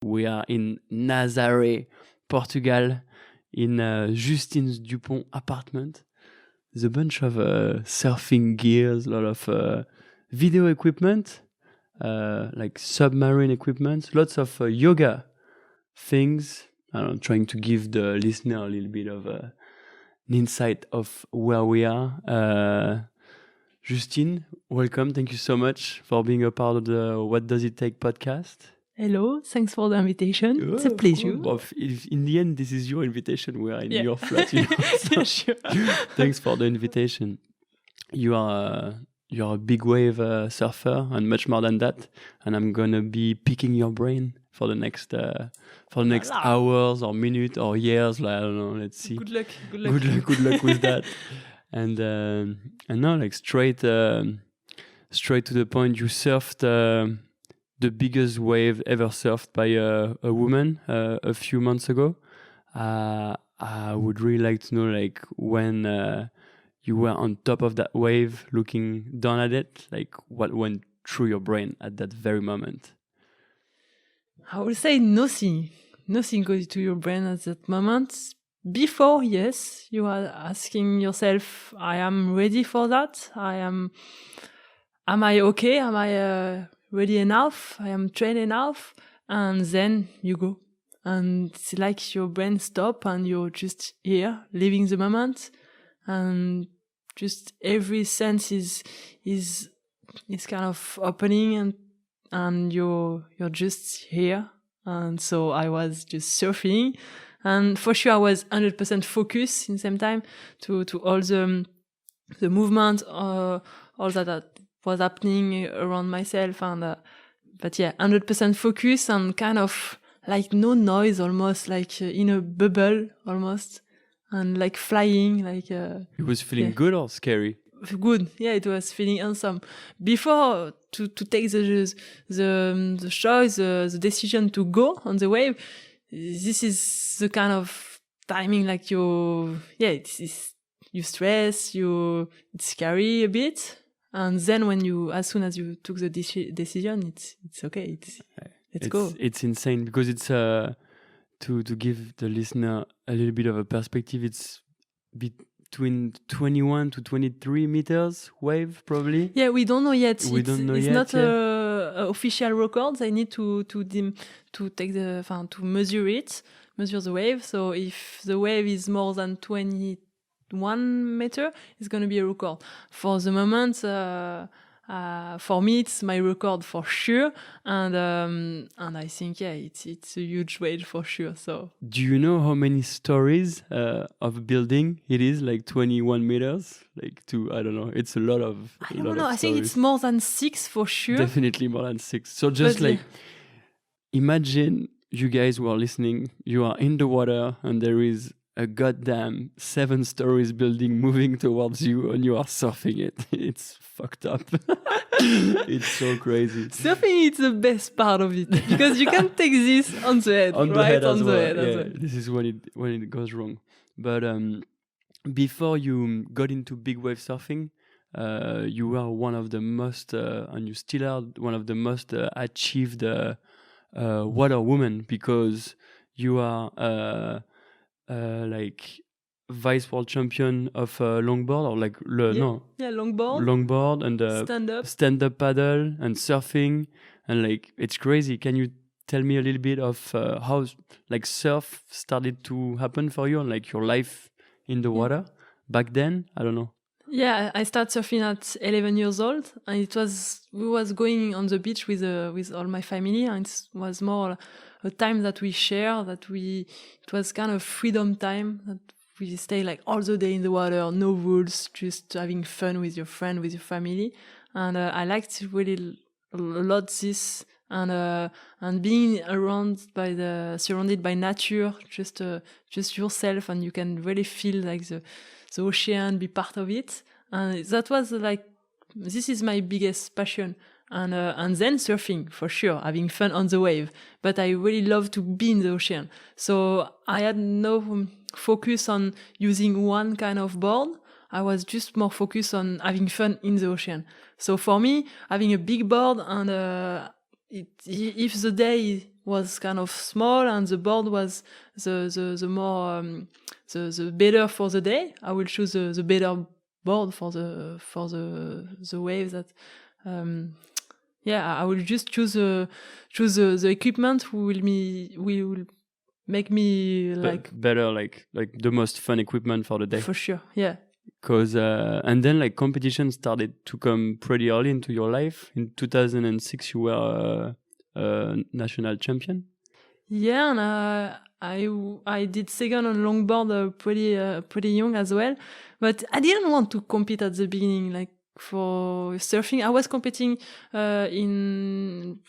We are in Nazaré, Portugal, in Justine Dupont apartment. There's a bunch of surfing gears, a lot of video equipment, like submarine equipment, lots of yoga things. Trying to give the listener a little bit of an insight of where we are. Justine, welcome. Thank you so much for being a part of the What Does It Take podcast. Hello, thanks for the invitation. It's a pleasure. Cool. Well, in the end, this is your invitation. We are in your flat. So Sure. thanks for the invitation. You're a big wave surfer and much more than that. And I'm gonna be picking your brain for the next hours or minutes or years. Like, I don't know. Let's see. Good luck. Good luck with that. And now, like straight to the point. You surfed the biggest wave ever surfed by a woman a few months ago. I would really like to know, like, when you were on top of that wave, looking down at it, like what went through your brain at that very moment. I would say nothing. Nothing goes to your brain at that moment. Before, yes, you are asking yourself, I am ready for that? Am I okay? Am I ready enough? I am trained enough? And then you go. And it's like your brain stops and you're just here, living the moment. And just every sense is kind of opening and you're just here. And so I was just surfing. And for sure, I was 100% focused in the same time to all the movement, all that was happening around myself. And but yeah, 100% focus and kind of like no noise, almost like in a bubble, almost, and like flying. Like it was feeling good or scary? Good, yeah. It was feeling awesome. Before to take the choice, the decision to go on the wave. This is the kind of timing like you stress, it's scary a bit. And then as soon as you took the decision, it's okay. Let's go. It's insane because it's to give the listener a little bit of a perspective. It's between 21 to 23 meters wave, probably. Yeah, we don't know yet. It's not official records. I need to measure the wave. So if the wave is more than 21 meter, it's going to be a record. For the moment, for me, it's my record for sure. And I think, it's a huge wave for sure. So, do you know how many stories of building it is? Like 21 meters? I don't know. It's a lot of. I don't know. I think it's more than 6 for sure. Definitely more than 6. So just imagine you guys who are listening, you are in the water and there is a goddamn 7 stories building moving towards you and you are surfing it. It's fucked up. It's so crazy. Surfing is the best part of it because you can take this on the head. This is when it goes wrong. But before you got into big wave surfing, you were one of the most, and you still are one of the most achieved water women because you are like vice world champion of longboard or like longboard and stand-up paddle and surfing, and like it's crazy. Can you tell me a little bit of how like surf started to happen for you and like your life in the water back then? I don't know. Yeah, I started surfing at 11 years old, and we was going on the beach with all my family, and it was more a time that we share, it was kind of freedom time, that we stay like all the day in the water, no rules, just having fun with your friend, with your family. And I liked really a lot this, and being surrounded by nature, just yourself, and you can really feel like the ocean, be part of it. And that was like, this is my biggest passion. And then surfing, for sure, having fun on the wave. But I really love to be in the ocean. So I had no focus on using one kind of board. I was just more focused on having fun in the ocean. So for me, having a big board and if the day was kind of small and the board was the more the better for the day, I will choose the better board for the waves that I will just choose the equipment who will make me like better, like the most fun equipment for the day. For sure, yeah. Cause and then like competition started to come pretty early into your life. In 2006, you were a national champion. Yeah, and I did second on longboard pretty young as well, but I didn't want to compete at the beginning. Like for surfing, I was competing in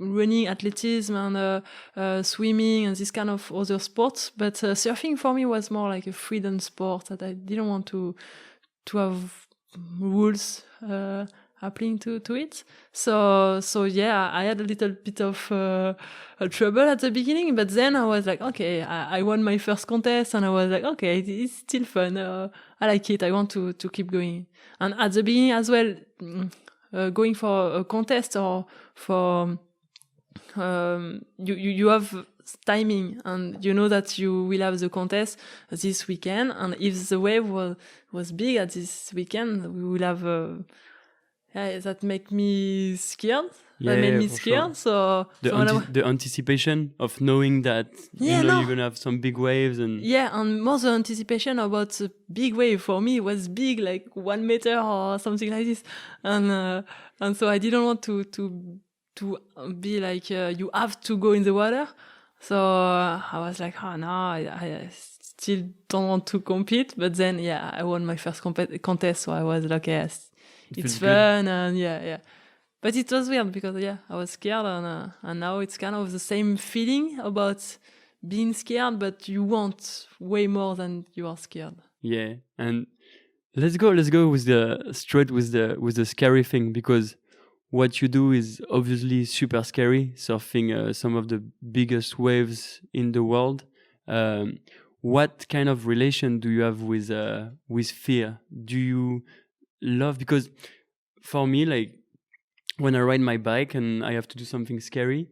running, athleticism, and swimming, and this kind of other sports. But surfing for me was more like a freedom sport that I didn't want to have rules applying to it. So yeah, I had a little bit of trouble at the beginning, but then I was like, okay, I won my first contest, and I was like, okay, it's still fun. I like it. I want to keep going. And at the beginning as well, going for a contest or for you have timing, and you know that you will have the contest this weekend, and if the wave was big at this weekend, we will have that make me scared. That made me scared. Sure. So the anticipation of knowing that you're gonna have some big waves, and and more the anticipation about the big wave for me was big, like 1 meter or something like this, and so I didn't want to be like you have to go in the water. So I was like, oh no, I still don't want to compete. But then I won my first contest, so I was like, yes, it's fun, and yeah. But it was weird because I was scared, and now it's kind of the same feeling about being scared, but you want way more than you are scared. Yeah, and let's go with the scary thing, because what you do is obviously super scary, surfing some of the biggest waves in the world. What kind of relation do you have with fear? Do you love, because for me, like when I ride my bike and I have to do something scary,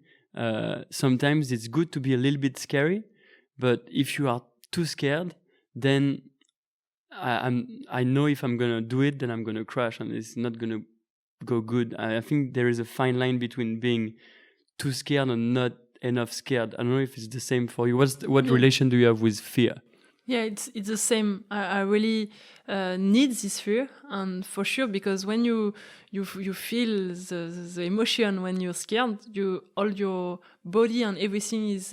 sometimes it's good to be a little bit scary, but if you are too scared, then I know if I'm gonna do it, then I'm gonna crash, and it's not gonna go good. I think there is a fine line between being too scared and not enough scared. I don't know if it's the same for you. What relation do you have with fear? Yeah, it's the same. I really need this fear, and for sure, because when you feel the emotion when you're scared, all your body and everything is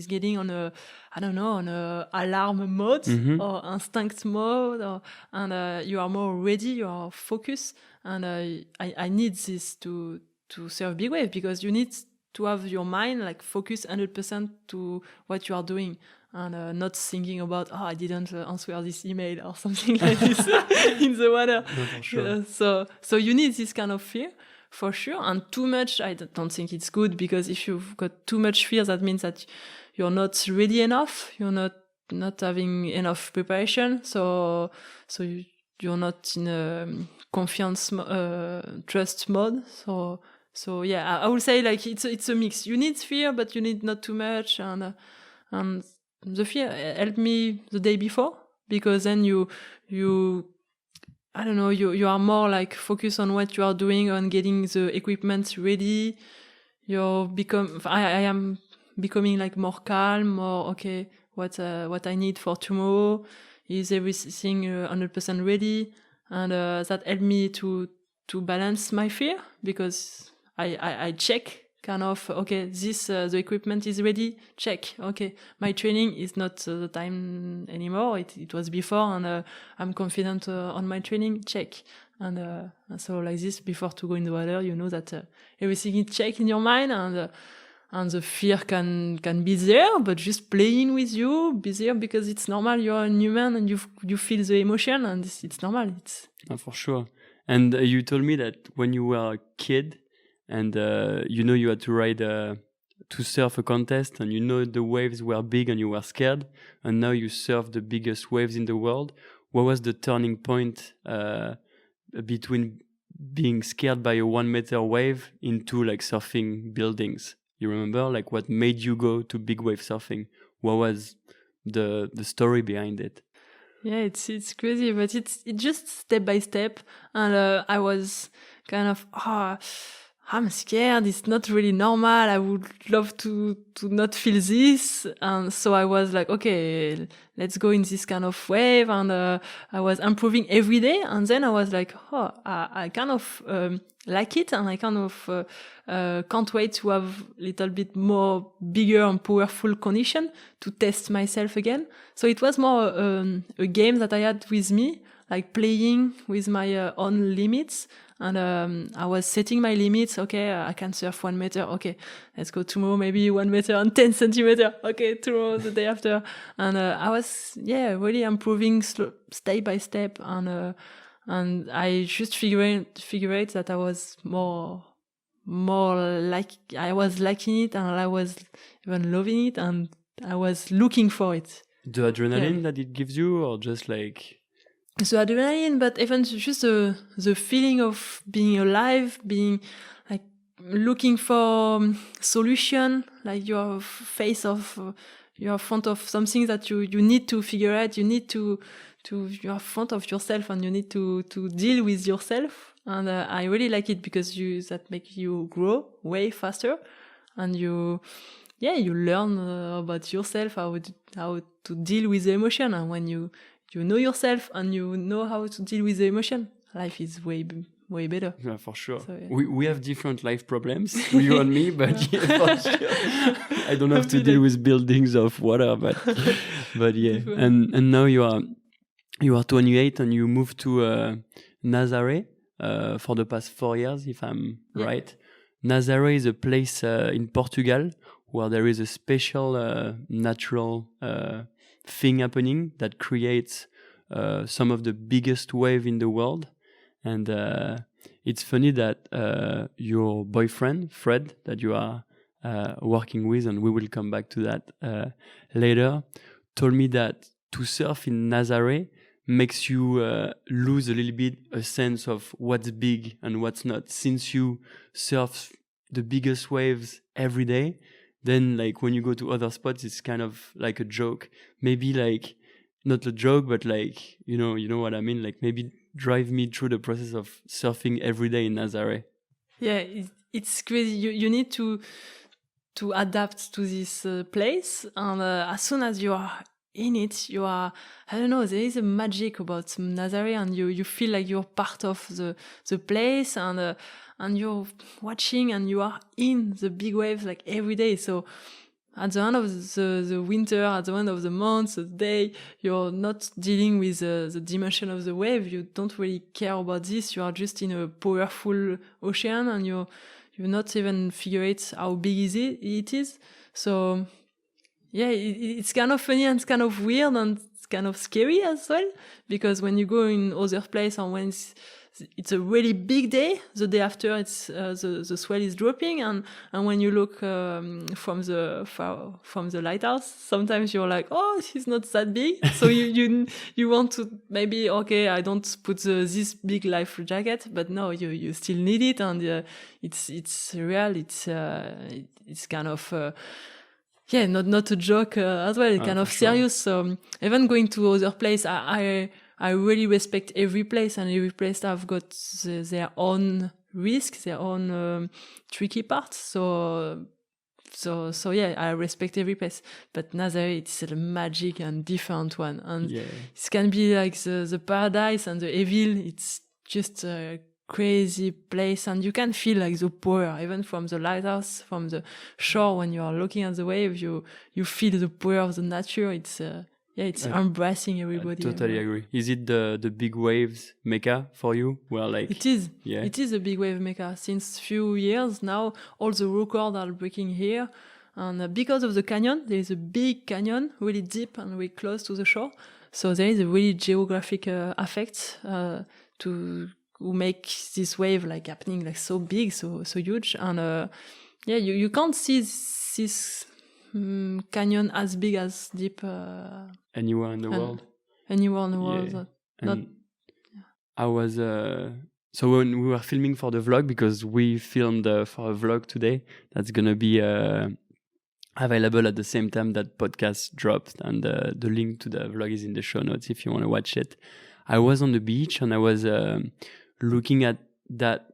getting on a alarm mode or instinct mode, and you are more ready, you are focused, and I need this to surf big wave, because you need to have your mind like focused 100% to what you are doing, and not thinking about I didn't answer this email or something like this in the water. No, for sure. So you need this kind of fear. For sure, and too much, I don't think it's good, because if you've got too much fear, that means that you're not ready enough, you're not having enough preparation, so you're not in a confiance trust mode. So yeah, I would say like it's a mix. You need fear, but you need not too much, and the fear helped me the day before, because then you I don't know, you are more like focused on what you are doing, on getting the equipment ready. I am becoming like more calm, more okay, what I need for tomorrow, is everything 100% ready, and that helped me to balance my fear, because I check kind of, okay, this the equipment is ready, check, okay, my training is not the time anymore, it was before, and I'm confident on my training, check, and so like this, before to go in the water, you know that everything is checked in your mind, and the fear can be there, but just playing with you, be there, because it's normal, you're a human, and you feel the emotion, and it's normal. For sure. And you told me that when you were a kid, and you had to ride to surf a contest, and the waves were big and you were scared, and now you surf the biggest waves in the world. What was the turning point between being scared by a 1 meter wave into like surfing buildings. You remember like what made you go to big wave surfing? What was the story behind it? Yeah, it's crazy, but it's just step by step, and I was kind of I'm scared. It's not really normal. I would love to not feel this, and so I was like, okay, let's go in this kind of wave, and I was improving every day, and then I was like, I kind of like it, and I kind of can't wait to have a little bit more bigger and powerful condition to test myself again. So it was more a game that I had with me, like playing with my own limits. And I was setting my limits. Okay, I can surf 1 meter. Okay, let's go tomorrow, maybe 1 meter and 10 centimeter. Okay, tomorrow, the day after. And I was, really improving step by step. And I just figured that I was more like, I was liking it, and I was even loving it, and I was looking for it. The adrenaline that it gives you, or just like... So adrenaline, but even just the feeling of being alive, being like looking for solution, like you're you're in front of something that you need to figure out. You need to you're in front of yourself, and you need to deal with yourself. And I really like it because that make you grow way faster, and you learn about yourself, how to deal with the emotion. And when you know yourself and you know how to deal with the emotion, life is way better. Yeah, for sure. So, yeah. We have different life problems, you and me, but for sure. I don't have to deal with buildings of water, but yeah. And now you are 28 and you moved to Nazaré for the past 4 years, if I'm right. Nazaré is a place in Portugal where there is a special natural thing happening that creates some of the biggest wave in the world. And it's funny that your boyfriend, Fred, that you are working with, and we will come back to that later, told me that to surf in Nazaré makes you lose a little bit a sense of what's big and what's not. Since you surf the biggest waves every day, then like when you go to other spots, it's kind of like a joke. Maybe like not a joke, but like you know what I mean. Like maybe drive me through the process of surfing every day in Nazaré. Yeah, it's crazy. You need to adapt to this place, and as soon as you are in it, you are, I don't know, there is a magic about Nazaré, and you feel like you're part of the place, and you're watching, and you are in the big waves like every day. So at the end of the winter, at the end of the month, the day, you're not dealing with the dimension of the wave. You don't really care about this. You are just in a powerful ocean, and you're not even figure it how big it is. So yeah, it's kind of funny, and it's kind of weird, and it's kind of scary as well, because when you go in other place, and when it's a really big day, the day after it's the swell is dropping, and when you look from the lighthouse, sometimes you're like, oh, it's not that big. So you want to maybe, okay, I don't put this big life jacket, but no, you still need it, and it's real. It's kind of not a joke as well. Kind of serious. So even going to other place, I really respect every place, and every place have got their own risk, their own tricky parts. So yeah, I respect every place. But Nazaré, it's a magic and different one, and it can be like the paradise and the evil. It's just a crazy place, and you can feel like the power even from the lighthouse, from the shore. When you are looking at the wave, you feel the power of the nature. It's embracing everybody. I totally agree. Is it the big waves mecca for you? Well, like it is. Yeah. It is a big wave mecca. Since few years now, all the records are breaking here, and because of the canyon, there is a big canyon, really deep and really close to the shore. So there is a really geographic effect to make this wave like happening like so big, so huge, and you can't see this canyon as big as deep anywhere in the world. Anywhere in the world. I was So when we were filming for the vlog, because we filmed for a vlog today, that's gonna be available at the same time that podcast dropped, and the link to the vlog is in the show notes if you want to watch it. I was on the beach and I was looking at that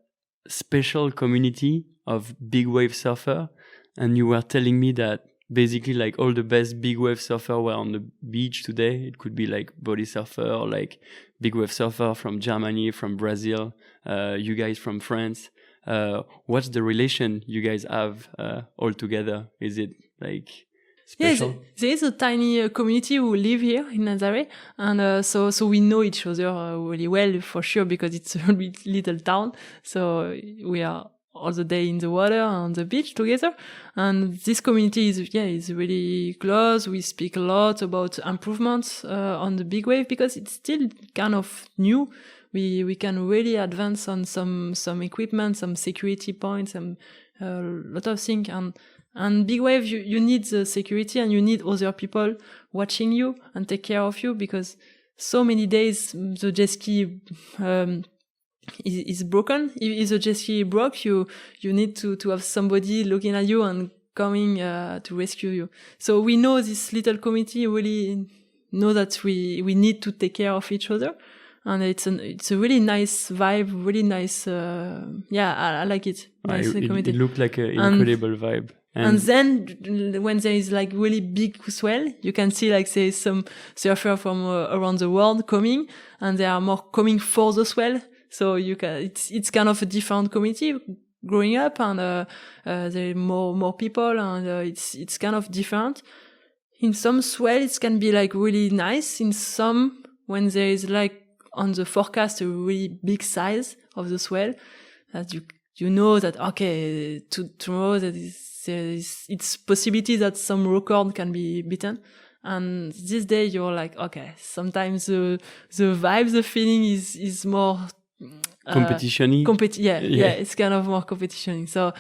special community of big wave surfer, and you were telling me that basically like all the best big wave surfer were on the beach today. It could be like body surfer or like big wave surfer from Germany, from Brazil, you guys from France. What's the relation you guys have all together? Is it like special? Yeah, there is a tiny community who live here in Nazaré, and so we know each other really well for sure, because it's a little town. So we are all the day in the water on the beach together, and this community is really close. We speak a lot about improvements on the big wave, because it's still kind of new. We can really advance on some equipment, some security points, and a lot of things. And big wave, you need the security, and you need other people watching you and take care of you, because so many days the jet ski is broken. If the jet ski broke, you need to have somebody looking at you and coming to rescue you. So we know this little community really know that we need to take care of each other, and it's a really nice vibe, really nice. I like it. Nice community. It looked like an incredible vibe. And then when there is like really big swell, you can see like there is some surfer from around the world coming, and they are more coming for the swell. So it's kind of a different community growing up, and there are more people, and it's kind of different. In some swell, it can be like really nice. In some, when there is like on the forecast a really big size of the swell, that you know that okay, tomorrow it's possibility that some record can be beaten. And this day you're like, okay, sometimes the vibe, the feeling is more competition-y. It's kind of more competition. So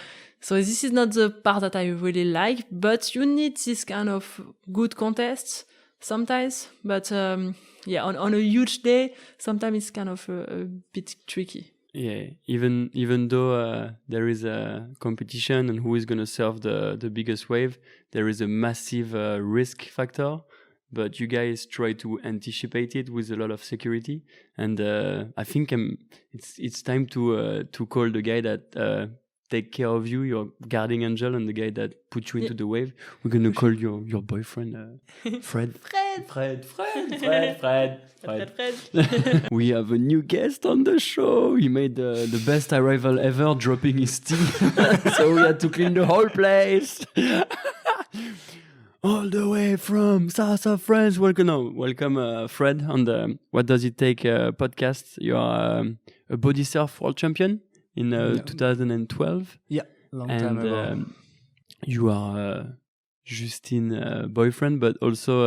this is not the part that I really like, but you need this kind of good contests sometimes. But on a huge day, sometimes it's kind of a bit tricky. Yeah, even though there is a competition and who is going to surf the biggest wave, there is a massive risk factor. But you guys try to anticipate it with a lot of security, and I think it's time to call the guy that take care of you, your guarding angel, and the guy that put you into the wave. We're gonna call your boyfriend Fred. Fred. We have a new guest on the show. He made the best arrival ever, dropping his tea. So we had to clean the whole place. All the way from south of France. Welcome, Fred, on the What Does It Take podcast. You are a bodysurf world champion in 2012. Yeah, long time ago. You are Justine boyfriend, but also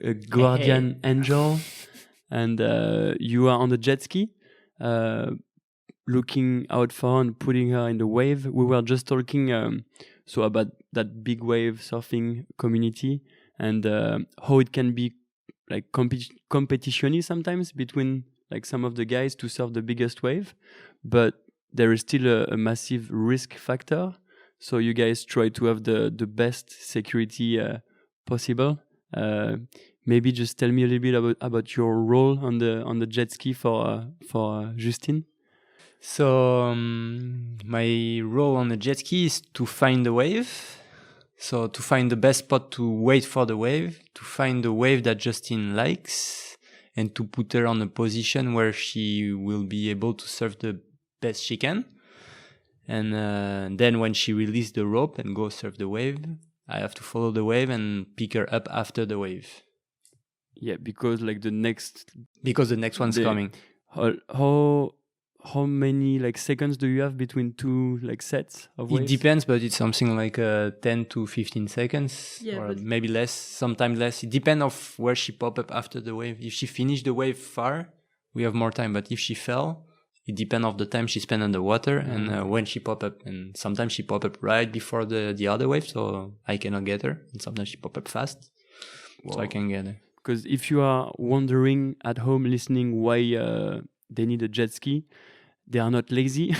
a guardian angel. And you are on the jet ski, looking out for her and putting her in the wave. We were just talking about that big wave surfing community, and how it can be like competition-y sometimes between like some of the guys to surf the biggest wave, but there is still a massive risk factor. So you guys try to have the best security possible. Maybe just tell me a little bit about your role on the jet ski for Justine. So my role on the jet ski is to find the wave. So to find the best spot to wait for the wave, to find the wave that Justine likes, and to put her on a position where she will be able to surf the best she can. And then when she releases the rope and go surf the wave, I have to follow the wave and pick her up after the wave. Yeah, because the next one's coming. How many seconds do you have between two sets of waves? It depends, but it's something like 10 to 15 seconds, or maybe less, sometimes less. It depends of where she pop up after the wave. If she finished the wave far, we have more time. But if she fell, it depends of the time she spent on the water and when she pop up. And sometimes she pop up right before the other wave, so I cannot get her. And sometimes she pop up fast, so I can get her. Because if you are wondering at home listening why they need a jet ski, they are not lazy.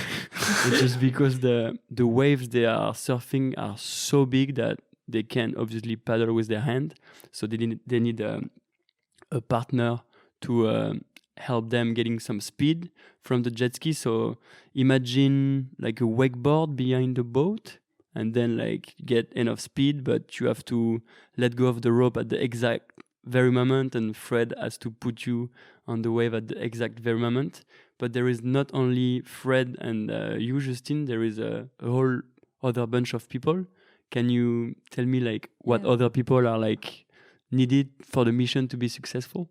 It's just because the waves they are surfing are so big that they can obviously paddle with their hand. So they need a partner to help them getting some speed from the jet ski. So imagine like a wakeboard behind the boat, and then like get enough speed, but you have to let go of the rope at the exact very moment, and Fred has to put you on the wave at the exact very moment. But there is not only Fred and you, Justine, there is a whole other bunch of people. Can you tell me like what other people are like needed for the mission to be successful?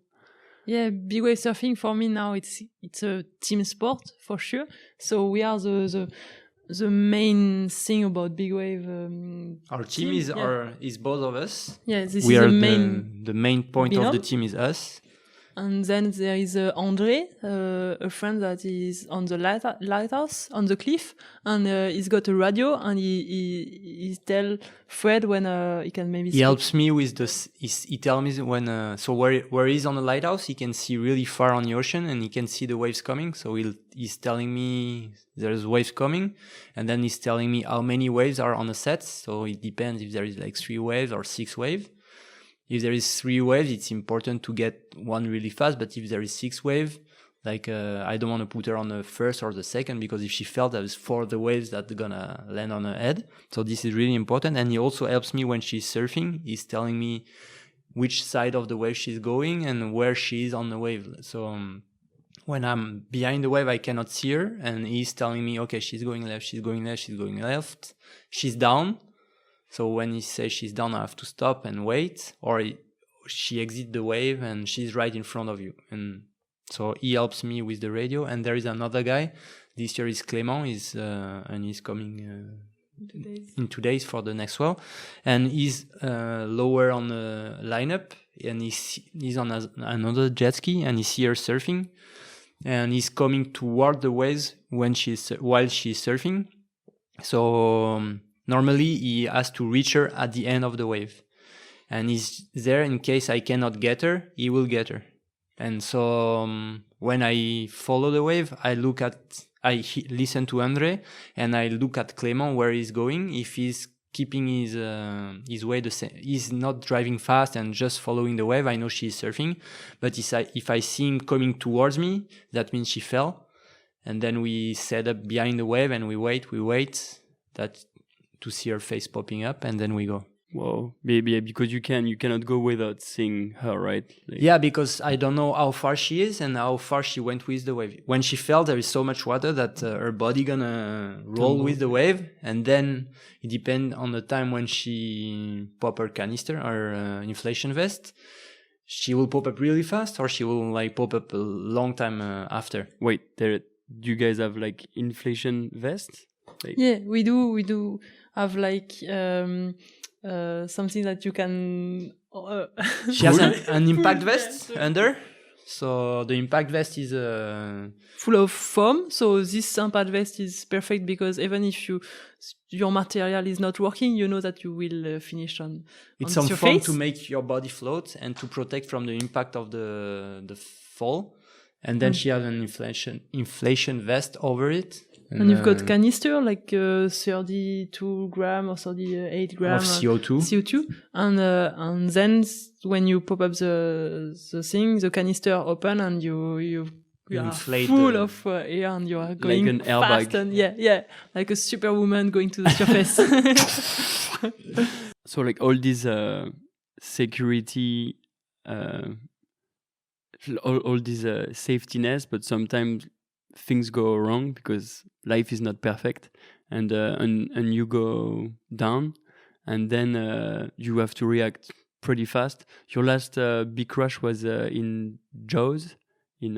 Yeah, big wave surfing for me now it's a team sport for sure. So we are the main thing about big wave. Our team is both of us. Yeah, this we is are the main point of the team is us. And then there is André, a friend that is on the lighthouse on the cliff, and he's got a radio, and he tell Fred when he can maybe. He helps me with this. He tells me when so where he's on the lighthouse, he can see really far on the ocean, and he can see the waves coming. So he's telling me there's waves coming, and then he's telling me how many waves are on the set. So it depends if there is like 3 waves or 6 waves. If there is 3 waves, it's important to get one really fast. But if there is 6 waves, like I don't want to put her on the first or the second, because if she fell, there's 4 the waves that are gonna land on her head. So this is really important. And he also helps me when she's surfing. He's telling me which side of the wave she's going and where she is on the wave. So when I'm behind the wave, I cannot see her, and he's telling me, okay, she's going left, she's going left, she's going left, she's down. So when he says she's down, I have to stop and wait, or she exits the wave and she's right in front of you. And so he helps me with the radio. And there is another guy. This year is Clément, and he's coming in 2 days for the next well. And he's lower on the lineup, and he's on another jet ski, and he sees her surfing, and he's coming toward the waves while she's surfing. So normally, he has to reach her at the end of the wave. And he's there in case I cannot get her, he will get her. And so when I follow the wave, I listen to André, and I look at Clément where he's going. If he's keeping his way the same, he's not driving fast and just following the wave, I know she's surfing. But if I see him coming towards me, that means she fell. And then we set up behind the wave, and we wait to see her face popping up, and then we go. Whoa, maybe because you cannot go without seeing her, right? Yeah, because I don't know how far she is and how far she went with the wave. When she fell, there is so much water that her body gonna roll with the wave, and then it depends on the time when she pop her canister or inflation vest. She will pop up really fast, or she will like pop up a long time after. Wait, do you guys have like inflation vests? Yeah, we do have like something that you can. She has an impact vest under. So the impact vest is full of foam. So this impact vest is perfect because even if your material is not working, you know that you will finish on. It's some foam to make your body float and to protect from the impact of the fall. And then she has an inflation vest over it. And you've got canister like 32 gram or 38 gram of CO2. And then when you pop up the thing, the canister open, and you are full of air, and you are going like an fast airbag. And yeah, like a superwoman going to the surface. So like all these security, all these safety nets, but sometimes things go wrong because life is not perfect, and you go down, and then you have to react pretty fast. Your last big crash was in Jaws in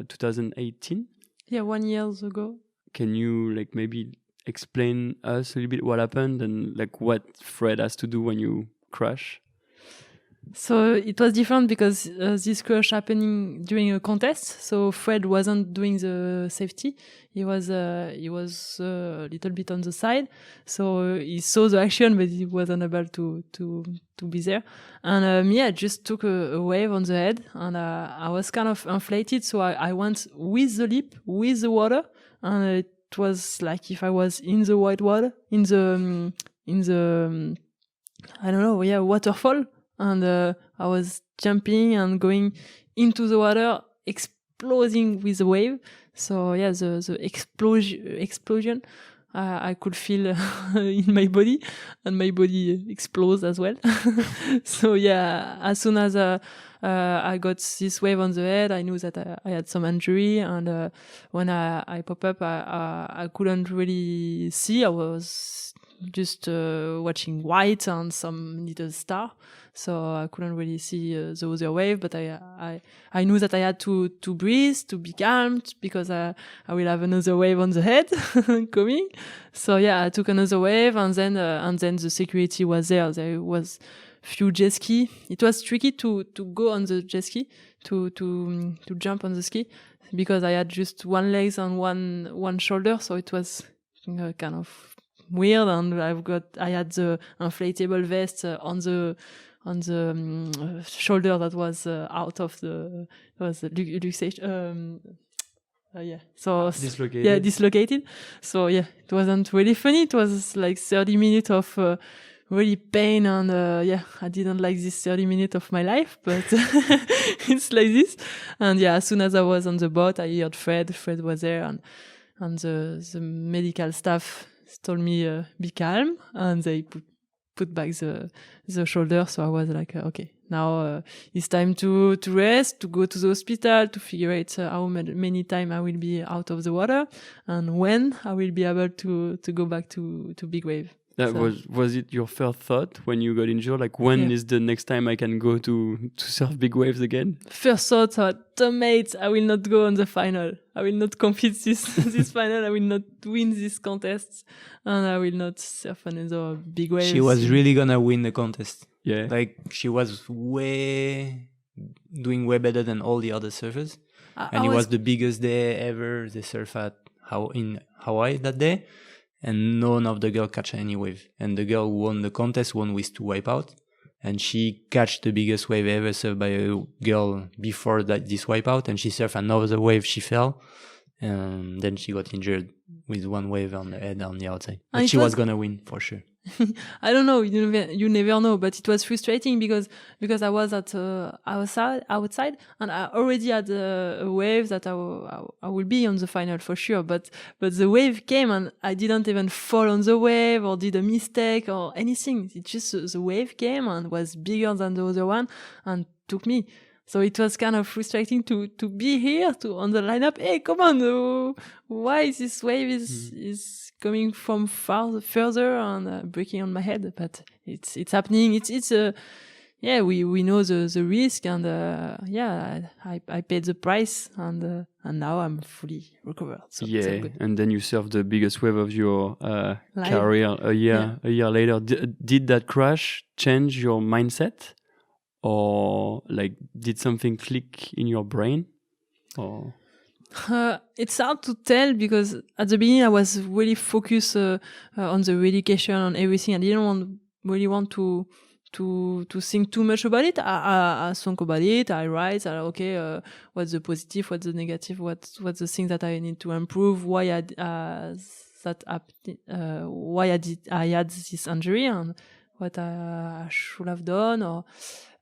2018. Yeah, 1 year ago. Can you like maybe explain us a little bit what happened and like what Fred has to do when you crash? So it was different because this crash happening during a contest. So Fred wasn't doing the safety. He was a little bit on the side. So he saw the action, but he wasn't able to be there. And me, I just took a wave on the head, and I was kind of inflated. So I went with the lip, with the water, and it was like if I was in the white water, in the I don't know, waterfall, and I was jumping and going into the water, exploding with the wave. So the explosion I could feel in my body, and my body explodes as well. So as soon as I got this wave on the head, I knew that I had some injury, and when I pop up, I couldn't really see. I was just watching white and some little star, so I couldn't really see the other wave. But I knew that I had to breathe, to be calmed, because I will have another wave on the head coming. So I took another wave, and then the security was there. There was few jet ski. It was tricky to go on the jet ski, to jump on the ski, because I had just one leg and one shoulder, so it was kind of weird. And I had the inflatable vest on the shoulder that was out of the luxation. So dislocated. Dislocated. So it wasn't really funny. It was like 30 minutes of really pain, and I didn't like this 30 minutes of my life, but it's like this. And as soon as I was on the boat, I heard Fred was there, and the medical staff told me be calm, and they put back the shoulder. So I was like, okay, now it's time to rest, to go to the hospital, to figure out how many time I will be out of the water, and when I will be able to go back to big wave. Was it your first thought when you got injured? Like, when is the next time I can go to surf big waves again? First thought, mate, I will not go on the final. I will not compete this final. I will not win this contest, and I will not surf another big wave. She was really gonna win the contest. Yeah, like she was doing way better than all the other surfers, and it was the biggest day ever they surf in Hawaii that day. And none of the girl catch any wave. And the girl who won the contest won with 2 wipeout. And she catch the biggest wave ever surfed by a girl before this wipeout. And she surfed another wave, she fell. And then she got injured with 1 wave on the head on the outside. But she was gonna win for sure. I don't know. You never know. But it was frustrating because I was at outside, and I already had a wave that I will be on the final for sure. But the wave came, and I didn't even fall on the wave or did a mistake or anything. It just the wave came and was bigger than the other one and took me. So it was kind of frustrating to be here on the lineup. Hey, come on! Why this wave is coming from further and breaking on my head? But it's happening. It's we know the risk, and I paid the price, and now I'm fully recovered. So good. And then you surfed the biggest wave of your career a year later. Did that crash change your mindset? Or like, did something click in your brain? Or it's hard to tell, because at the beginning I was really focused on the education, on everything. I didn't really want to think too much about it. I think about it. I write. What's the positive? What's the negative? What's the thing that I need to improve? Why I had this injury, and what I should have done,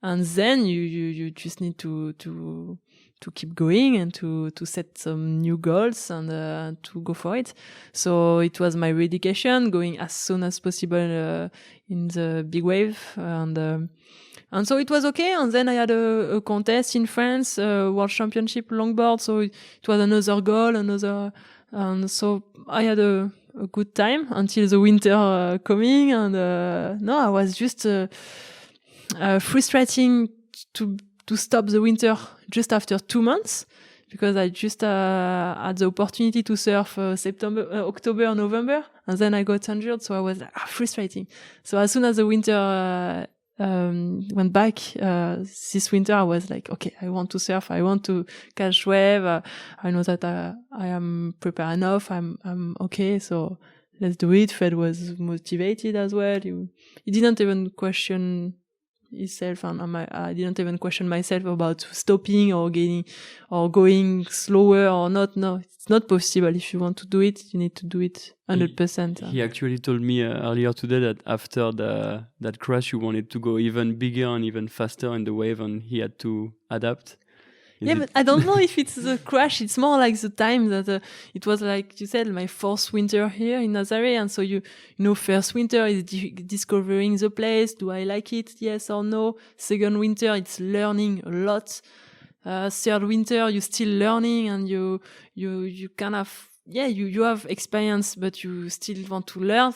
and then you just need to keep going and to set some new goals and to go for it. So it was my dedication, going as soon as possible in the big wave, and so it was okay. And then I had a contest in France, World Championship longboard. So it was another goal, and so I had a good time until the winter coming, and I was just frustrating to stop the winter just after 2 months, because I just had the opportunity to surf September, October, November, and then I got injured. So I was like, frustrating. So as soon as the winter went back, this winter I was like, okay, I want to surf, I want to catch wave. I know that I am prepared enough. I'm okay. So let's do it. Fred was motivated as well. He didn't even question himself, and I didn't even question myself about stopping or going slower or not. No, it's not possible. If you want to do it, you need to do it 100%. He actually told me earlier today that after that crash, you wanted to go even bigger and even faster in the wave, and he had to adapt. But I don't know if it's the crash. It's more like the time that it was, like you said, my fourth winter here in Nazaré. And so, you know, first winter is discovering the place. Do I like it? Yes or no? Second winter, it's learning a lot. Third winter, you're still learning, and you kind of, you have experience, but you still want to learn.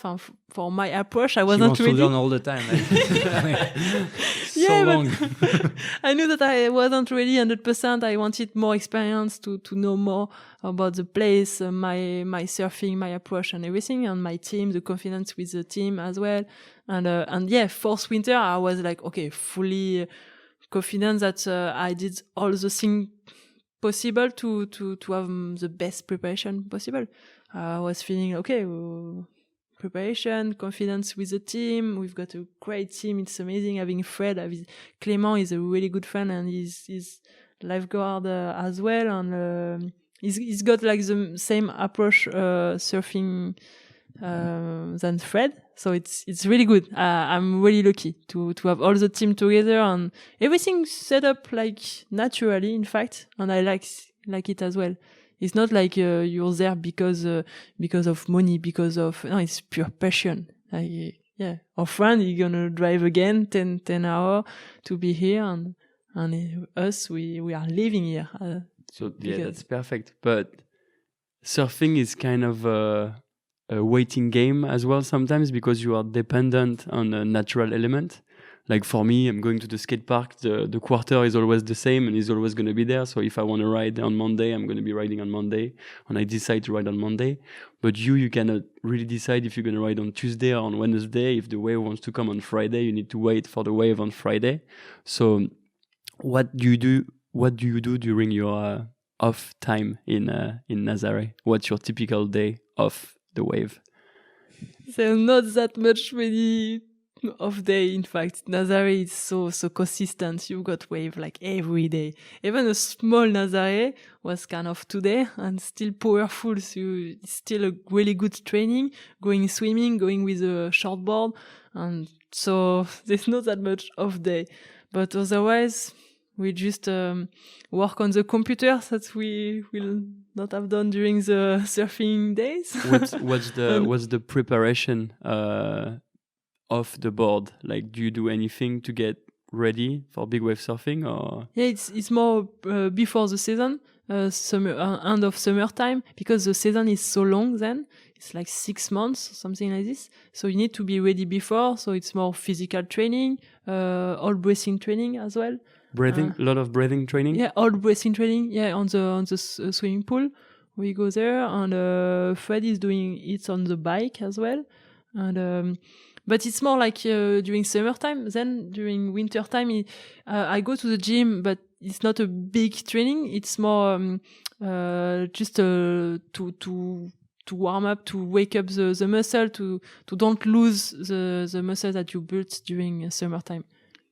For my approach, I wasn't ready. You want to learn all the time. So long. I knew that I wasn't ready 100%. I wanted more experience to know more about the place, my surfing, my approach, and everything, and my team, the confidence with the team as well. And fourth winter, I was like, okay, fully confident that I did all the things possible to have the best preparation possible. I was feeling okay. Preparation, confidence with the team. We've got a great team. It's amazing having Fred. Clément is a really good friend, and he's lifeguard as well. And he's got like the same approach surfing than Fred. So it's really good. I'm really lucky to have all the team together, and everything set up like naturally, in fact. And I like it as well. It's not like you're there because of money, no, it's pure passion. Like, our friend, he's gonna drive again 10 hours to be here, and us, we are living here. That's perfect. But surfing is kind of a waiting game as well sometimes, because you are dependent on a natural element. Like for me, I'm going to the skate park, the quarter is always the same and is always going to be there. So if I want to ride on Monday, I'm going to be riding on Monday, and I decide to ride on Monday. But you cannot really decide if you're going to ride on Tuesday or on Wednesday. If the wave wants to come on Friday, you need to wait for the wave on Friday. So what do you do during your off time in Nazaré? What's your typical day off the wave? There's not that much really off day. In fact, Nazaré is so consistent. You've got wave like every day. Even a small Nazaré was kind of today and still powerful. So it's still a really good training, going swimming, going with a shortboard. And so there's not that much off day. But otherwise, we just work on the computer that we will not have done during the surfing days. What's the preparation off the board? Like, do you do anything to get ready for big wave surfing, or? Yeah, it's more before the season, end of summertime, because the season is so long then. It's like 6 months, something like this. So you need to be ready before. So it's more physical training, all breathing training as well. Breathing, a lot of breathing training? Yeah, all breathing training. Yeah, on the swimming pool. We go there, and Fred is doing it on the bike as well. And but it's more like during summertime. Then during wintertime, I go to the gym, but it's not a big training. It's more just to warm up, to wake up the muscle, to don't lose the muscle that you built during summertime.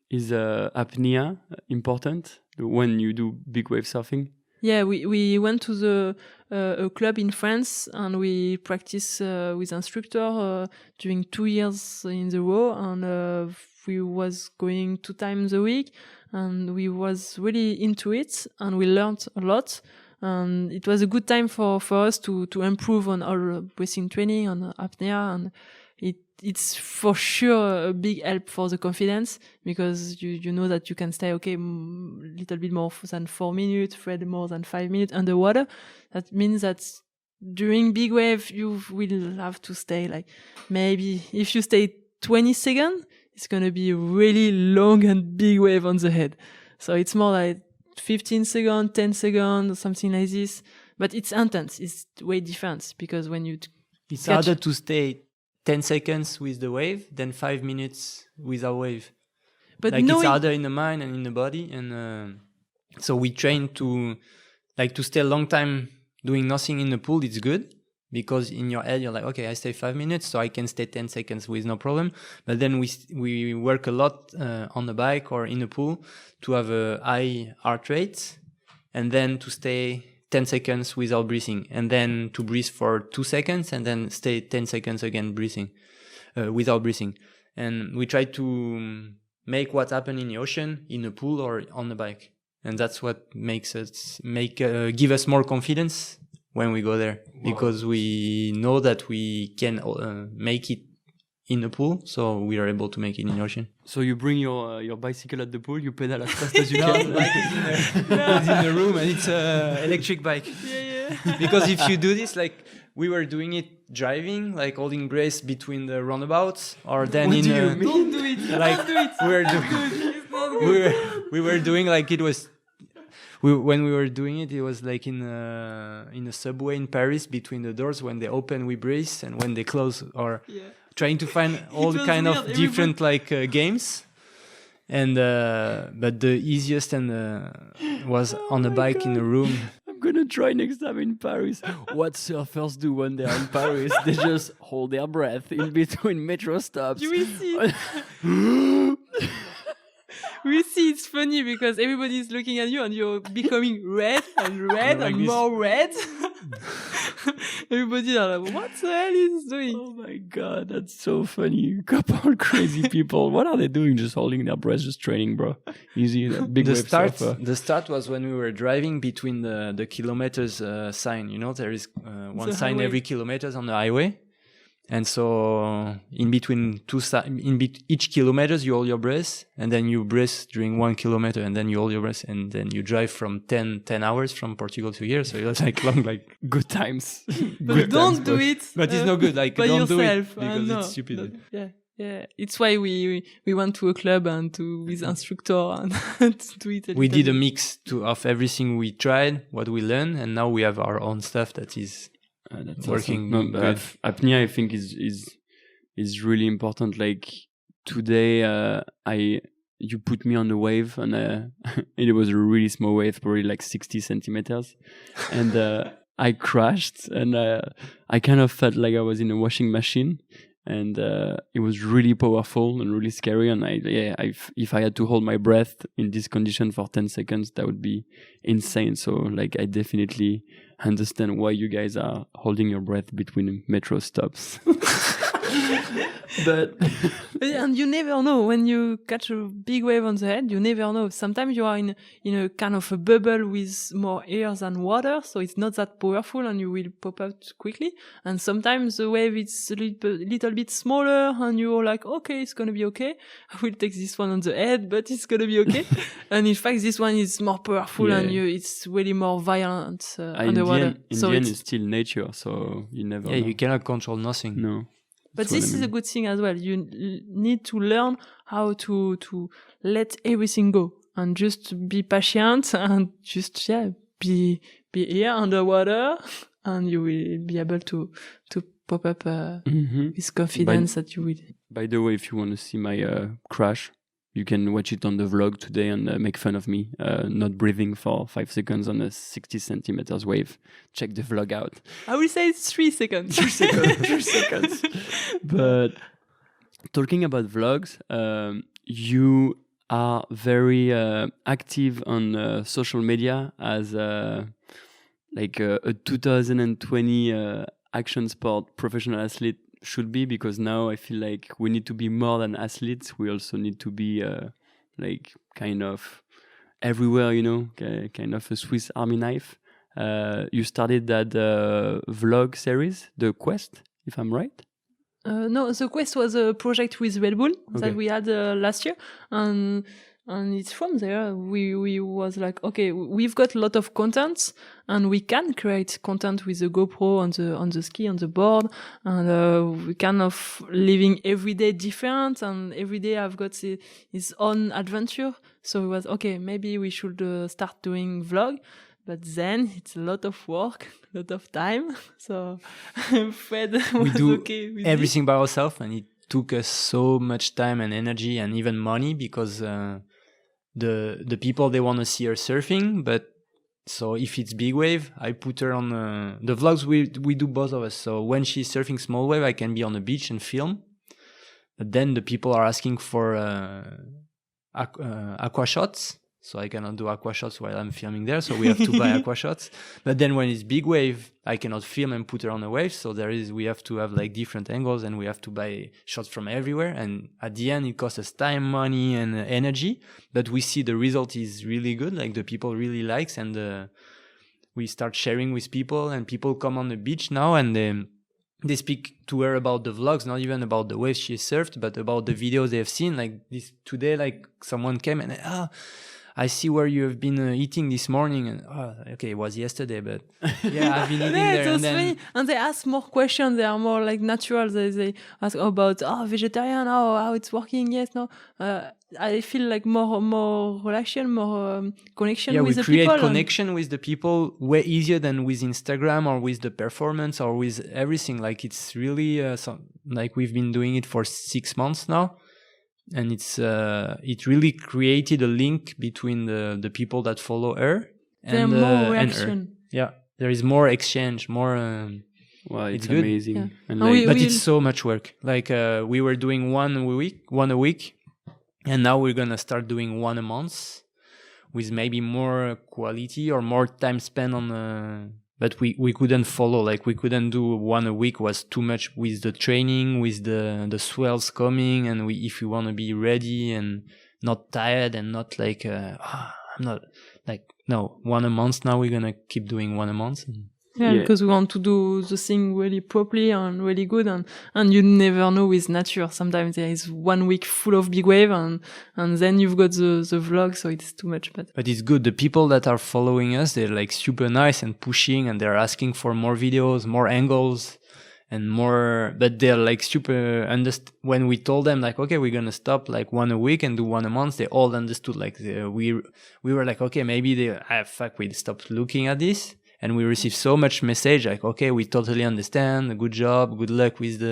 Is apnea important when you do big wave surfing? Yeah, we went to a club in France, and we practiced with instructor during 2 years in the row, and we was going 2 times a week, and we was really into it, and we learned a lot, and it was a good time for us to improve on our breathing training, on apnea, and it's for sure a big help for the confidence, because you know that you can stay little bit more than 4 minutes, Fred more than 5 minutes underwater. That means that during big wave you will have to stay, like, maybe if you stay 20 seconds, it's gonna be a really long and big wave on the head. So it's more like 15 seconds, 10 seconds, or something like this. But it's intense. It's way different, because when you it's harder to stay 10 seconds with the wave than 5 minutes without wave. But like, it's harder in the mind and in the body, and so we train to stay a long time doing nothing in the pool. It's good, because in your head you're like, okay, I stay 5 minutes, so I can stay 10 seconds with no problem. But then we work a lot on the bike or in the pool to have a high heart rate, and then to stay 10 seconds without breathing, and then to breathe for 2 seconds, and then stay 10 seconds again breathing without breathing. And we try to make what happened in the ocean in the pool or on the bike, and that's what makes us give us more confidence when we go there. Wow. Because we know that we can make it in the pool, so we are able to make it in the ocean. So you bring your bicycle at the pool, you pedal as fast as you can. It's in the room, and it's an electric bike. Yeah. Because if you do this, like we were doing it driving, like holding brace between the roundabouts, or then what in do you mean? Don't do it. Like we were doing like it was. When we were doing it, it was like in a subway in Paris, between the doors. When they open, we brace, and when they close, or trying to find all kind of different games. And but the easiest was on the bike in the room. I'm gonna try next time in Paris. What surfers do when they're in Paris? They just hold their breath in between metro stops. You will see. We see it's funny because everybody's looking at you and you're becoming red and red and more red. Everybody are like, what the hell is he doing? Oh my god, that's so funny. Couple crazy people. What are they doing? Just holding their breath, just training, bro. Easy. Big wave surfer. The start was when we were driving between the kilometers sign. You know, there is one sign highway. Every kilometers on the highway. And so in between each kilometers, you hold your breath, and then you breathe during 1 kilometer, and then you hold your breath, and then you drive from 10 hours from Portugal to here. So it's like long, like good times. But don't do it. But it's no good. Like by don't yourself. do it because it's stupid. Yeah. It's why we went to a club and with instructor and to do it. We did a mix of everything we tried, what we learned, and now we have our own stuff that is. That's working awesome. No, good. Apnea, I think is really important. Like today, you put me on the wave, and it was a really small wave, probably like 60 centimeters, and I crashed, and I kind of felt like I was in a washing machine, and it was really powerful and really scary. And if I had to hold my breath in this condition for 10 seconds, that would be insane. So like I definitely understand why you guys are holding your breath between metro stops. But and you never know when you catch a big wave on the head. You never know. Sometimes you are in a kind of a bubble with more air than water, so it's not that powerful, and you will pop out quickly. And sometimes the wave is a little bit smaller, and you're like, okay, it's gonna be okay. I will take this one on the head, but it's gonna be okay. And in fact, this one is more powerful, and it's really more violent underwater. In the end, it's still nature, so you never. Yeah, know. you cannot control nothing. No. But this is a good thing as well. You need to learn how to let everything go and just be patient and just be here underwater, and you will be able to pop up with confidence that you will. By the way, if you want to see my crash, you can watch it on the vlog today and make fun of me not breathing for 5 seconds on a 60 centimeters wave. Check the vlog out. I will say it's 3 seconds. 3 seconds. But talking about vlogs, you are very active on social media as like a 2020 action sport professional athlete should be, because now I feel like we need to be more than athletes. We also need to be like kind of everywhere, you know, kind of a Swiss Army knife. You started that vlog series, The Quest, if I'm right? No, The Quest was a project with Red Bull that we had last year, and it's from there we was like, okay, we've got a lot of content, and we can create content with the GoPro on the ski, on the board, and we kind of living every day different, and every day I've got his own adventure. So it was okay, maybe we should start doing vlog. But then it's a lot of work, a lot of time. So Fred was okay with everything by ourselves, and it took us so much time and energy and even money, because the people, they want to see us surfing, but So if it's big wave, I put her on the vlogs. We do both of us. So when she's surfing small wave, I can be on the beach and film. But then the people are asking for aqua shots. So I cannot do aqua shots while I'm filming there. So we have to buy aqua shots. But then when it's big wave, I cannot film and put her on a wave. So we have to have like different angles, and we have to buy shots from everywhere. And at the end, it costs us time, money, and energy. But we see the result is really good. Like the people really likes, and we start sharing with people, and people come on the beach now, and they speak to her about the vlogs, not even about the waves she surfed, but about the videos they have seen. Like this today, like someone came and I see where you have been eating this morning, and okay, it was yesterday, but yeah, I've been eating there. And then and they ask more questions. They are more like natural. They ask about vegetarian, how it's working. Yes, no. I feel like more relation, more connection with the people. Yeah, we create connection with the people way easier than with Instagram or with the performance or with everything. Like it's really like we've been doing it for 6 months now. And it really created a link between the people that follow her and more reaction. And her. Yeah, there is more exchange, more. Wow, it's good. amazing. Yeah. And but it's so much work. Like we were doing one a week, and now we're gonna start doing one a month, with maybe more quality or more time spent on. But we couldn't follow, like we couldn't do one a week, was too much with the training, with the swells coming, and if we want to be ready and not tired and not like I'm not like, no, one a month. Now we're gonna keep doing one a month. Yeah, because we want to do the thing really properly and really good, and you never know with nature. Sometimes there is 1 week full of big wave, and then you've got the vlog, so it's too much. But it's good. The people that are following us, they're like super nice and pushing, and they're asking for more videos, more angles, and more. But they're like super when we told them like, okay, we're gonna stop like one a week and do one a month, they all understood. Like we were like, okay, maybe we stopped looking at this. And we received so much message like, okay, we totally understand. Good job. Good luck with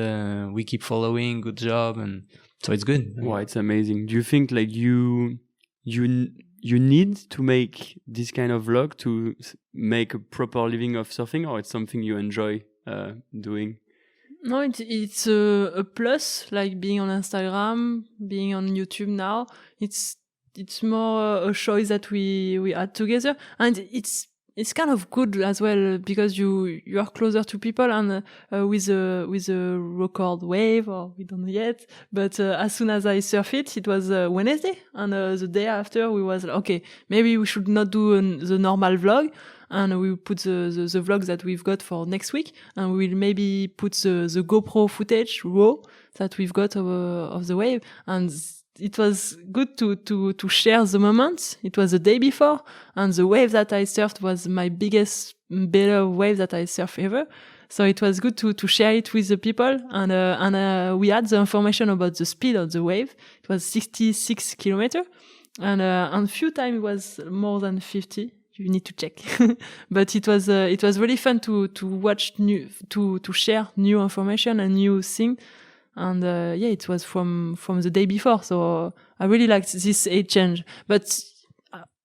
we keep following. Good job. And so it's good. Wow, it's amazing. Do you think like you need to make this kind of vlog to make a proper living of surfing, or it's something you enjoy doing? No, it's a plus, like being on Instagram, being on YouTube now. It's more a choice that we had together, and it's kind of good as well, because you are closer to people, and with a record wave, or we don't know yet, but as soon as I surf it was Wednesday, and the day after we was like, okay, maybe we should not do the normal vlog, and we put the vlogs that we've got for next week, and we'll maybe put the GoPro footage raw that we've got of the wave. And it was good to share the moments. It was the day before, and the wave that I surfed was my biggest, better wave that I surfed ever. So it was good to share it with the people, and we had the information about the speed of the wave. It was 66 kilometers, and a few times it was more than 50. You need to check, but it was really fun to watch to share new information and new thing. And it was from the day before, so I really liked this age change. But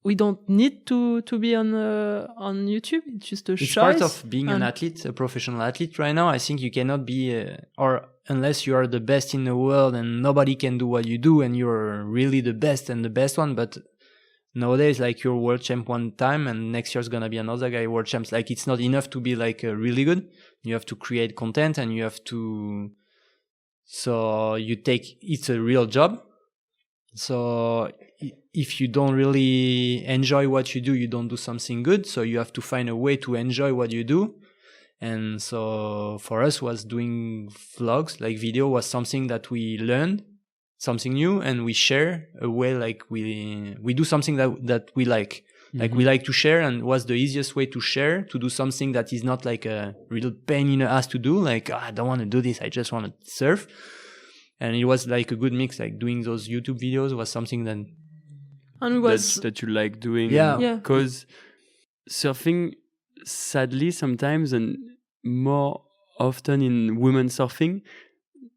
we don't need to be on YouTube. It's just a choice. It's part of being an athlete, a professional athlete right now. I think you cannot be, or unless you are the best in the world and nobody can do what you do, and you're really the best and the best one. But nowadays, like, you're world champ one time, and next year's gonna be another guy world champs. Like, it's not enough to be like really good. You have to create content, and you have to. So it's a real job. So if you don't really enjoy what you do, you don't do something good. So you have to find a way to enjoy what you do. And so for us, was doing vlogs, like video, was something that we learned, something new, and we share a way, like we do something that we like. Like, we like to share, and was the easiest way to share, to do something that is not like a real pain in the ass to do. Like, I don't want to do this, I just want to surf. And it was like a good mix. Like, doing those YouTube videos was something that you like doing. Yeah. Because surfing, sadly, sometimes, and more often in women surfing,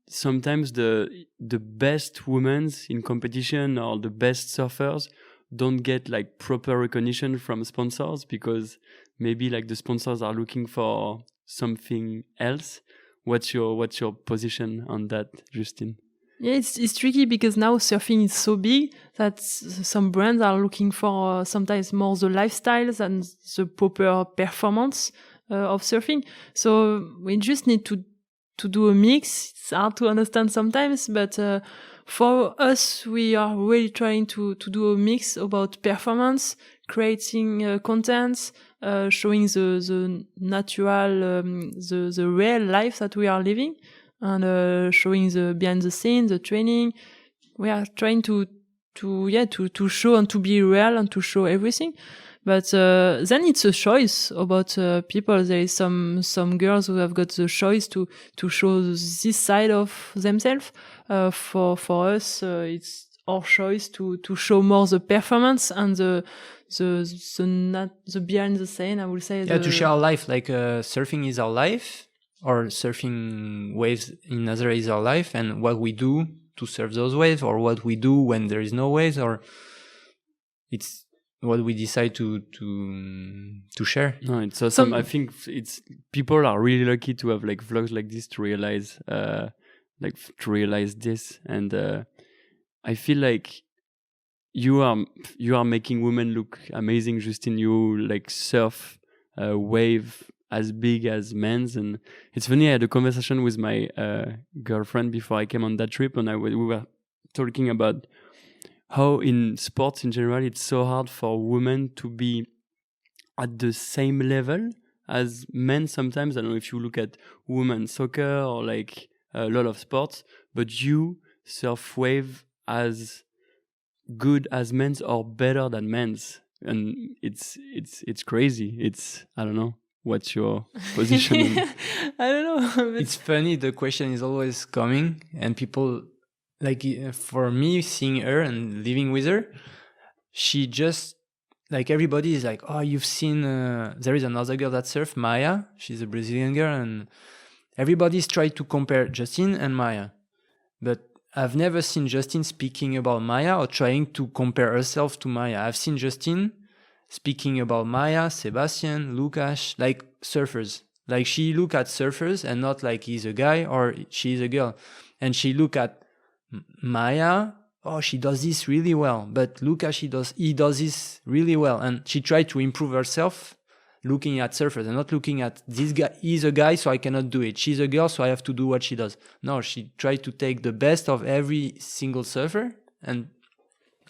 sometimes the best women in competition, or the best surfers, don't get like proper recognition from sponsors because maybe like the sponsors are looking for something else. What's your position on that, Justine? Yeah, it's tricky because now surfing is so big that some brands are looking for sometimes more the lifestyles and the proper performance of surfing. So we just need to do a mix. It's hard to understand sometimes, but for us, we are really trying to do a mix about performance, creating content, showing the natural, the real life that we are living. And showing the behind the scenes, the training. We are trying to show and to be real and to show everything. But then it's a choice about people. There is some girls who have got the choice to show this side of themselves. For us, it's our choice to show more the performance and the behind the scene. I would say. Yeah, to share our life. Like surfing is our life. Or surfing waves in Nazaré is our life, and what we do to surf those waves, or what we do when there is no waves, or it's what we decide to share. No, it's awesome. I think people are really lucky to have like vlogs like this to realize this, and I feel like you are making women look amazing, Justine. You like surf wave as big as men's, and it's funny. I had a conversation with my girlfriend before I came on that trip, and we were talking about how in sports in general it's so hard for women to be at the same level as men. Sometimes I don't know if you look at women's soccer or like a lot of sports, but you surf wave as good as men's or better than men's, and it's crazy. It's I don't know. What's your position? I don't know. It's funny. The question is always coming, and people like for me seeing her and living with her, she just like everybody is like, oh, you've seen. There is another girl that surf, Maya. She's a Brazilian girl, and everybody's tried to compare Justine and Maya, but I've never seen Justine speaking about Maya or trying to compare herself to Maya. I've seen Justine speaking about Maya, Sebastian, Lucas, like surfers. Like she look at surfers and not like he's a guy or she's a girl. And she look at Maya, oh, she does this really well. But Lucas, he does this really well. And she tried to improve herself looking at surfers and not looking at this guy. He's a guy, so I cannot do it. She's a girl, so I have to do what she does. No, she tried to take the best of every single surfer, and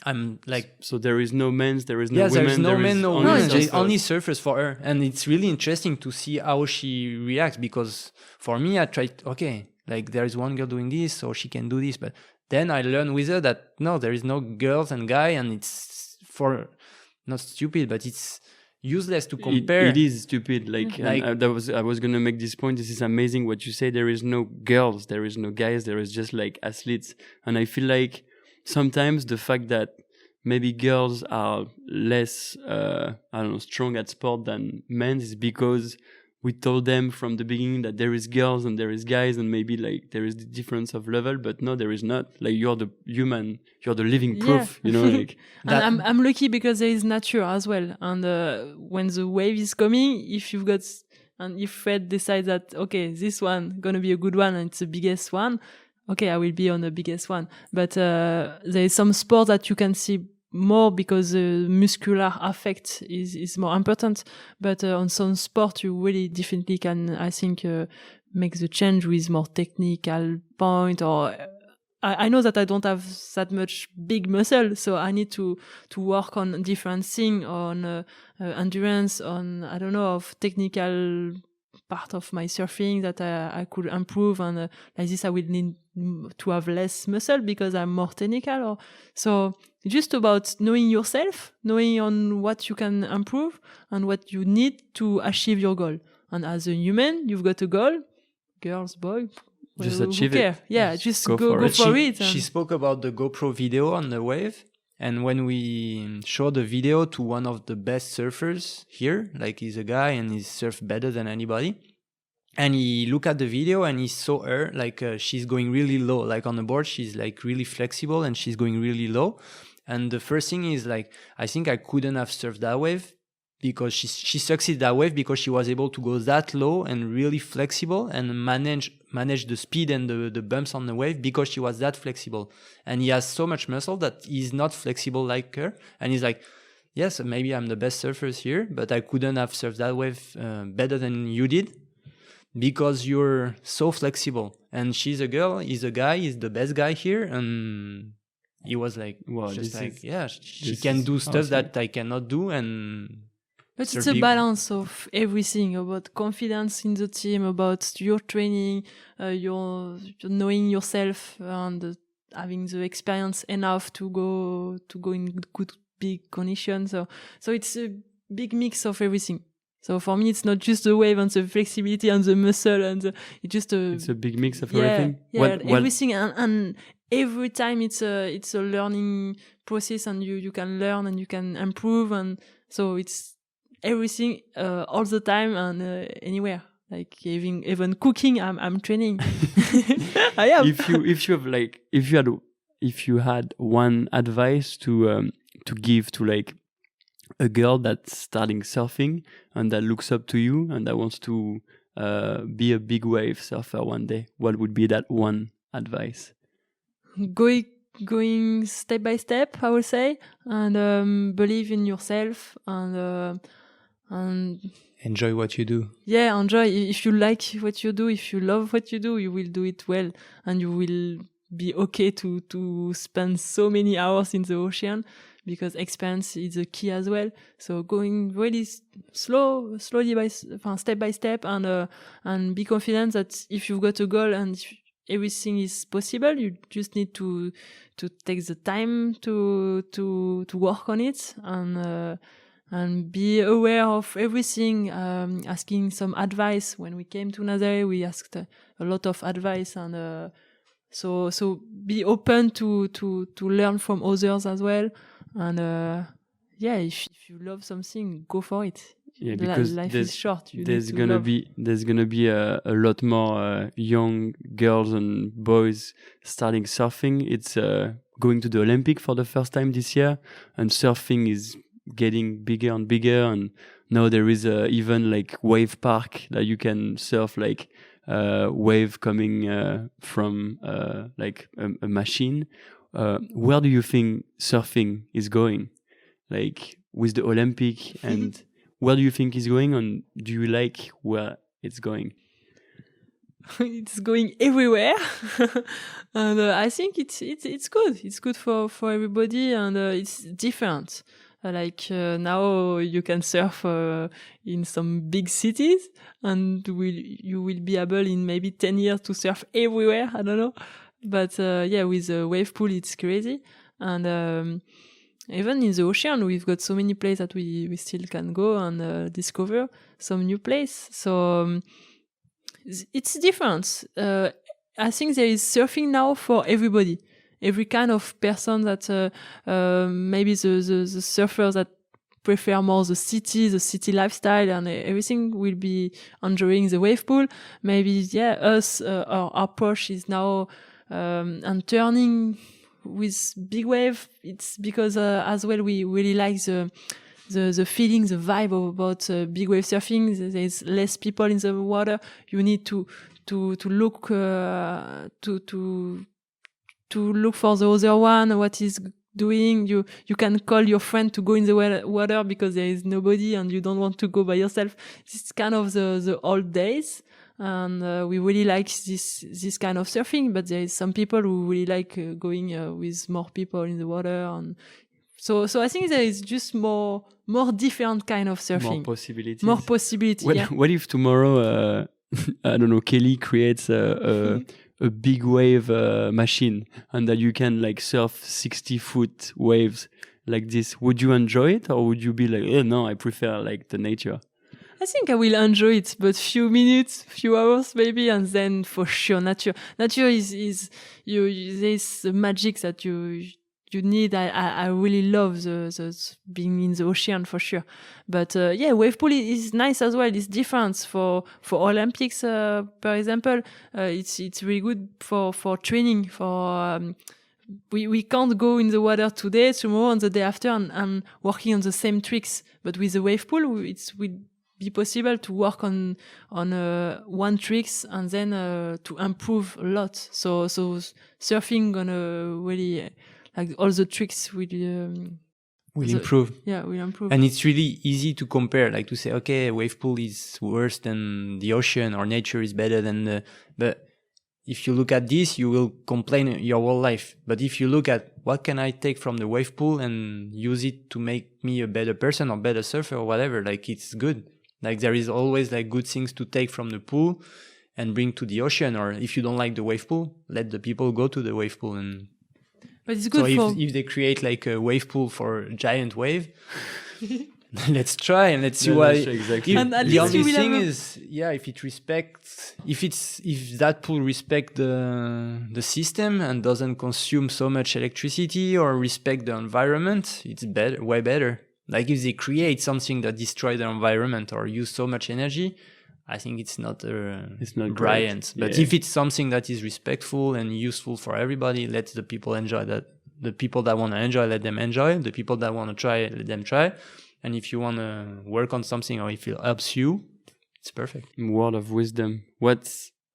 I'm like, so there is no men's, there is no women. There is no men, no women. There's only surfers for her, and it's really interesting to see how she reacts. Because for me, I tried, okay, like there is one girl doing this, so she can do this. But then I learned with her that no, there is no girls and guy, and it's for not stupid, but it's useless to compare. It is stupid. I was gonna make this point. This is amazing what you say. There is no girls, there is no guys, there is just like athletes, and I feel like sometimes the fact that maybe girls are less, strong at sport than men is because we told them from the beginning that there is girls and there is guys, and maybe like there is the difference of level, but no, there is not. Like you're the human, you're the living proof, you know. Like and I'm lucky because there is nature as well. And when the wave is coming, if you've got and if Fred decides that okay, this one gonna be a good one and it's the biggest one. Okay, I will be on the biggest one. But there is some sport that you can see more because the muscular effect is more important. But on some sport, you really definitely can, I think, make the change with more technical point. Or I know that I don't have that much big muscle, so I need to work on different things, on endurance, on, I don't know, of technical part of my surfing that I could improve, and like this I will need to have less muscle because I'm more technical. So just about knowing yourself, knowing on what you can improve and what you need to achieve your goal. And as a human, you've got a goal, girls, boy, just achieve it. Yeah, just go for it. She spoke about the GoPro video on the wave. And when we showed the video to one of the best surfers here, like he's a guy and he surfs better than anybody, and he looked at the video and he saw her, like she's going really low, like on the board, she's like really flexible and she's going really low. And the first thing is like, I think I couldn't have surfed that wave because she succeeded that wave because she was able to go that low and really flexible and manage the speed and the bumps on the wave because she was that flexible. And he has so much muscle that he's not flexible like her. And he's like, yes, maybe I'm the best surfers here, but I couldn't have surfed that wave better than you did because you're so flexible. And she's a girl, he's a guy, he's the best guy here. And he was like, wow, just like, she can do stuff that I cannot do. And but it's a balance of everything, about confidence in the team, about your training, your knowing yourself, and having the experience enough to go in good big conditions. So it's a big mix of everything. So for me, it's not just the wave and the flexibility and the muscle and it's a big mix of everything. Everything and every time it's a learning process, and you can learn and you can improve, and so it's everything all the time and anywhere. Like even cooking, I'm training. I am. If you had one advice to give to like a girl that's starting surfing and that looks up to you and that wants to be a big wave surfer one day, what would be that one advice? Going step by step, I would say, and believe in yourself and enjoy what you do. Yeah, enjoy. If you like what you do, if you love what you do, you will do it well, and you will be okay to spend so many hours in the ocean, because experience is a key as well. So going really slowly step by step, and be confident that if you've got a goal and everything is possible, you just need to take the time to work on it, and be aware of everything, asking some advice. When we came to Nazaré, we asked a lot of advice, and so be open to learn from others as well. And if you love something, go for it. Yeah, because life is short. There's gonna be a lot more young girls and boys starting surfing. It's going to the Olympic for the first time this year, and surfing is getting bigger and bigger. And now there is even like wave park that you can surf, like wave coming from like a machine. Where do you think surfing is going, like with the Olympic? And where do you think it's going, and do you like where it's going? It's going everywhere, and I think it's good. It's good for everybody, and it's different. Now you can surf in some big cities, and you will be able in maybe 10 years to surf everywhere. I don't know, but with a wave pool, it's crazy. And even in the ocean, we've got so many places that we still can go and discover some new place. So it's different. I think there is surfing now for everybody. Every kind of person that maybe the surfers that prefer more the city lifestyle and everything will be enjoying the wave pool. Maybe us, our approach is now and turning with big wave. It's because as well we really like the feeling, the vibe about big wave surfing. There's less people in the water. You need to look to look for the other one, what is doing. You can call your friend to go in the water because there is nobody and you don't want to go by yourself. It's kind of the old days, and we really like this kind of surfing. But there is some people who really like going with more people in the water, and so I think there is just more different kind of surfing. More possibilities. What if tomorrow I don't know, Kelly creates a big wave machine, and that you can like surf 60-foot waves like this? Would you enjoy it, or would you be like, oh no, I prefer like the nature? I think I will enjoy it, but few minutes, few hours maybe, and then for sure nature is there's the magic that you need. I really love the being in the ocean for sure. But wave pool is nice as well. It's different for Olympics, for example. It's really good for training, for we can't go in the water today, tomorrow, and the day after, and working on the same tricks. But with the wave pool, it will be possible to work on one tricks and then to improve a lot. So surfing gonna really like all the tricks will improve. Yeah, will improve. And it's really easy to compare, like to say, okay, wave pool is worse than the ocean, or nature is better than but if you look at this, you will complain your whole life. But if you look at what can I take from the wave pool and use it to make me a better person or better surfer or whatever, like it's good. Like there is always like good things to take from the pool and bring to the ocean. Or if you don't like the wave pool, let the people go to the wave pool. And but it's good so if they create like a wave pool for a giant wave, let's try and let's see why. Exactly. And the only thing is, if that pool respect the system and doesn't consume so much electricity or respect the environment, it's better, way better. Like if they create something that destroy the environment or use so much energy, I think it's not brilliant. But if it's something that is respectful and useful for everybody, let the people enjoy that. The people that want to enjoy, let them enjoy. The people that want to try, let them try. And if you want to work on something or if it helps you, it's perfect. Word of wisdom. What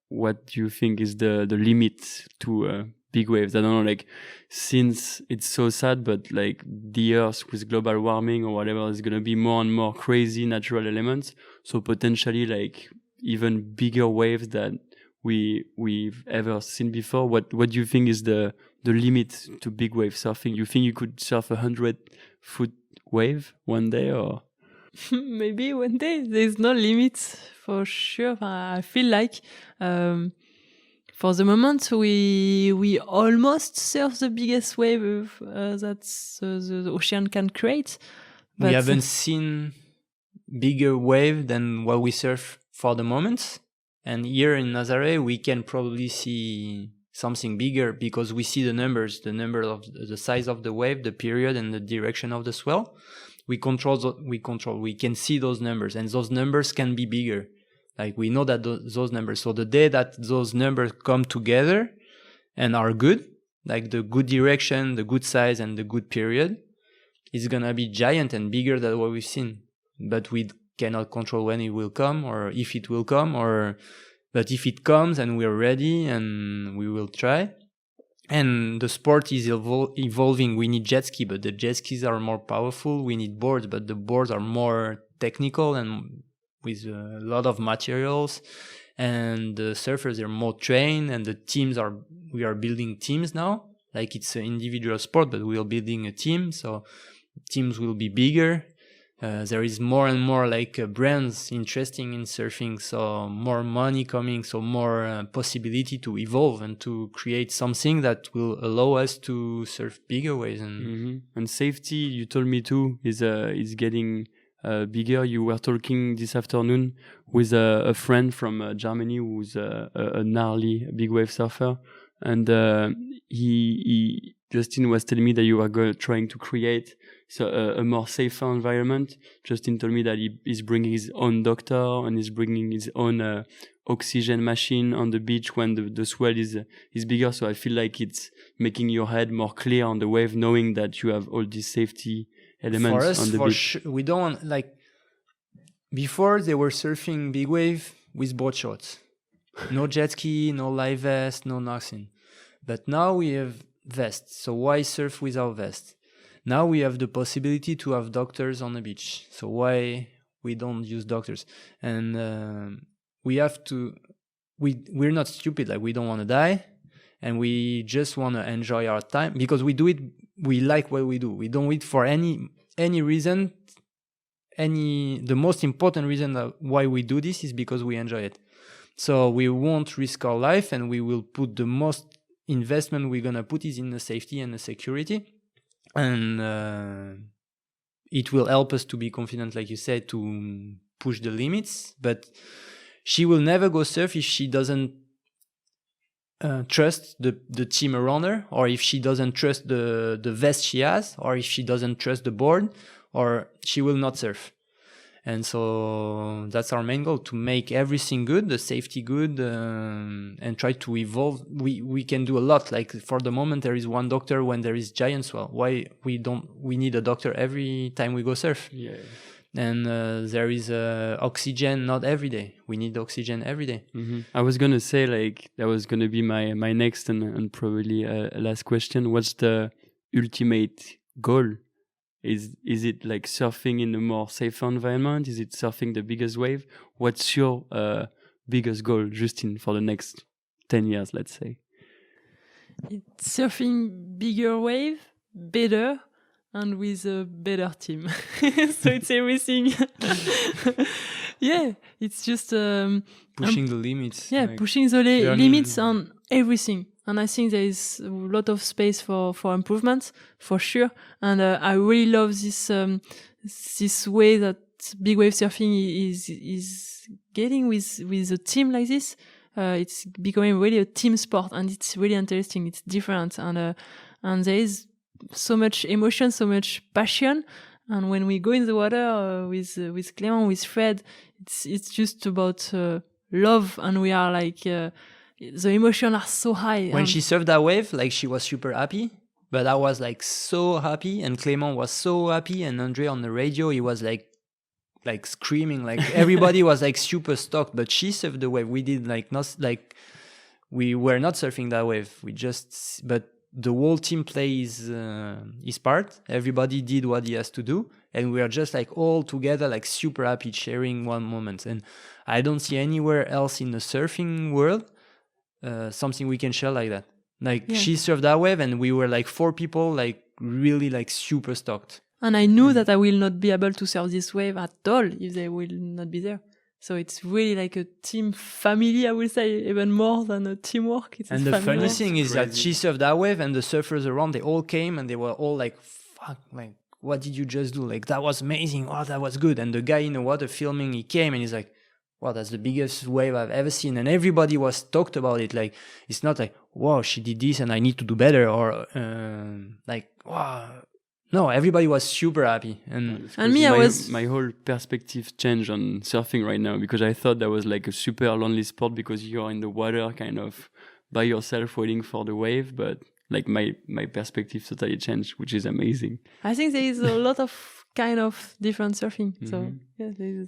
do you think is the limit to big waves? I don't know, like, since it's so sad, but like the Earth with global warming or whatever is going to be more and more crazy natural elements. So potentially like even bigger waves than we've ever seen before. What do you think is the limit to big wave surfing? You think you could surf 100-foot wave one day, or maybe one day? There's no limits for sure. I feel like for the moment we almost surf the biggest wave that the ocean can create. But we haven't seen bigger wave than what we surf for the moment. And here in Nazaré, we can probably see something bigger because we see the number of the size of the wave, the period, and the direction of the swell. We can see those numbers, and those numbers can be bigger. Like we know that those numbers. So the day that those numbers come together and are good, like the good direction, the good size, and the good period, it's gonna be giant and bigger than what we've seen. But we cannot control when it will come or if it will come, but if it comes and we're ready and we will try. And the sport is evolving. We need jet ski, but the jet skis are more powerful. We need boards, but the boards are more technical and with a lot of materials. And the surfers are more trained, and the teams we are building teams now. Like it's an individual sport, but we are building a team. So teams will be bigger. There is more and more like brands interesting in surfing, so more money coming, so more possibility to evolve and to create something that will allow us to surf bigger waves. And safety, you told me too, is getting bigger. You were talking this afternoon with a friend from Germany who's a gnarly big wave surfer, and Justine was telling me that you are trying to create a more safer environment. Justine told me that he's bringing his own doctor and he's bringing his own oxygen machine on the beach when the swell is bigger. So I feel like it's making your head more clear on the wave, knowing that you have all these safety elements on the beach. Sure, we don't want, like, before they were surfing big wave with board shorts. No jet ski, no live vest, no nothing. But now we have vests. So why surf without vest? Now we have the possibility to have doctors on the beach. So why we don't use doctors? And we have to. We're not stupid. Like we don't want to die, and we just want to enjoy our time because we do it. We like what we do. We don't do it for any reason. The most important reason why we do this is because we enjoy it. So we won't risk our life, and we will put the most investment we're gonna put is in the safety and the security, and it will help us to be confident, like you said, to push the limits. But she will never go surf if she doesn't trust the team around her, or if she doesn't trust the vest she has, or if she doesn't trust the board, or she will not surf. And so that's our main goal, to make everything good, the safety good, and try to evolve. We can do a lot. Like for the moment, there is one doctor when there is giant swell. Why we need a doctor every time we go surf. Yeah. And there is oxygen not every day. We need oxygen every day. Mm-hmm. I was gonna say, like, that was gonna be my next and probably last question. What's the ultimate goal? Is it like surfing in a more safer environment? Is it surfing the biggest wave? What's your biggest goal, Justine, for the next 10 years, let's say? It's surfing bigger wave, better, and with a better team. So it's everything. Yeah, it's just Pushing the limits. Yeah, like pushing the limits on everything. And I think there is a lot of space for improvement, for sure. And I really love this way that big wave surfing is getting with a team like this. It's becoming really a team sport, and it's really interesting. It's different, and there is so much emotion, so much passion. And when we go in the water with Clément, with Fred, it's just about love, and we are like the emotions are so high. When she surfed that wave, like she was super happy, but I was like so happy, and Clément was so happy, and Andre on the radio, he was like screaming, like everybody was like super stoked. But she surfed the wave. We did we were not surfing that wave. But the whole team plays his part. Everybody did what he has to do, and we are just like all together, like super happy, sharing one moment. And I don't see anywhere else in the surfing world something we can share like that. Like she surfed that wave, and we were like 4 people, like really like super stoked. And I knew that I will not be able to surf this wave at all if they will not be there. So it's really like a team family, I would say, even more than a teamwork. And the funny thing is that she surfed that wave, and the surfers around, they all came, and they were all like, fuck, like, what did you just do? Like, that was amazing. Oh, that was good. And the guy in the water filming, he came, and he's like, wow, that's the biggest wave I've ever seen. And everybody was talked about it. Like, it's not like, wow, she did this and I need to do better, or like, wow. No, everybody was super happy. And me, my whole perspective changed on surfing right now, because I thought that was like a super lonely sport because you're in the water kind of by yourself waiting for the wave. But like my perspective totally changed, which is amazing. I think there is a lot of kind of different surfing. So yeah, there is.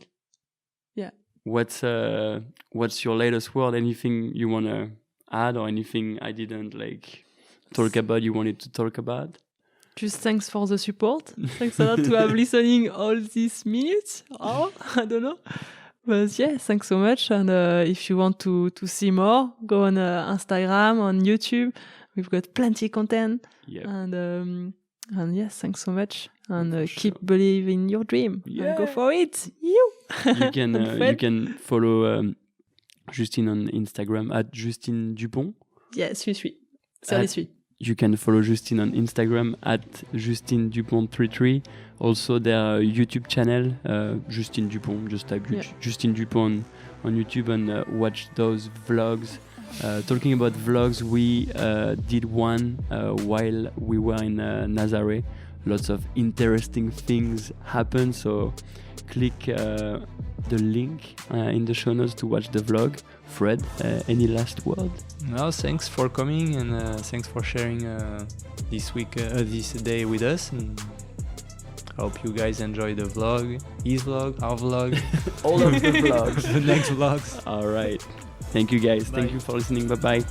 Yeah. What's your latest word? Anything you want to add, or anything I didn't like talk about you wanted to talk about? Just thanks for the support. Thanks a lot to have listening all these minutes. Oh, I don't know. But yeah, thanks so much. And if you want to see more, go on Instagram, on YouTube. We've got plenty of content. Yep. And yes, thanks so much. And keep believing your dream. And go for it. You can follow Justine on Instagram at Justine Dupont. Yeah, suis. Suis. You can follow Justine on Instagram at Justine Dupont 33. Also their YouTube channel, Justine Dupont. Just type Justine Dupont on YouTube and watch those vlogs. Talking about vlogs, we did one while we were in Nazaré. Lots of interesting things happen, so click the link in the show notes to watch the vlog. Fred, any last word? No, thanks for coming, and thanks for sharing this day with us. And I hope you guys enjoy the vlog, his vlog, our vlog, all of the vlogs, the next vlogs. All right. Thank you guys. Bye. Thank you for listening. Bye bye.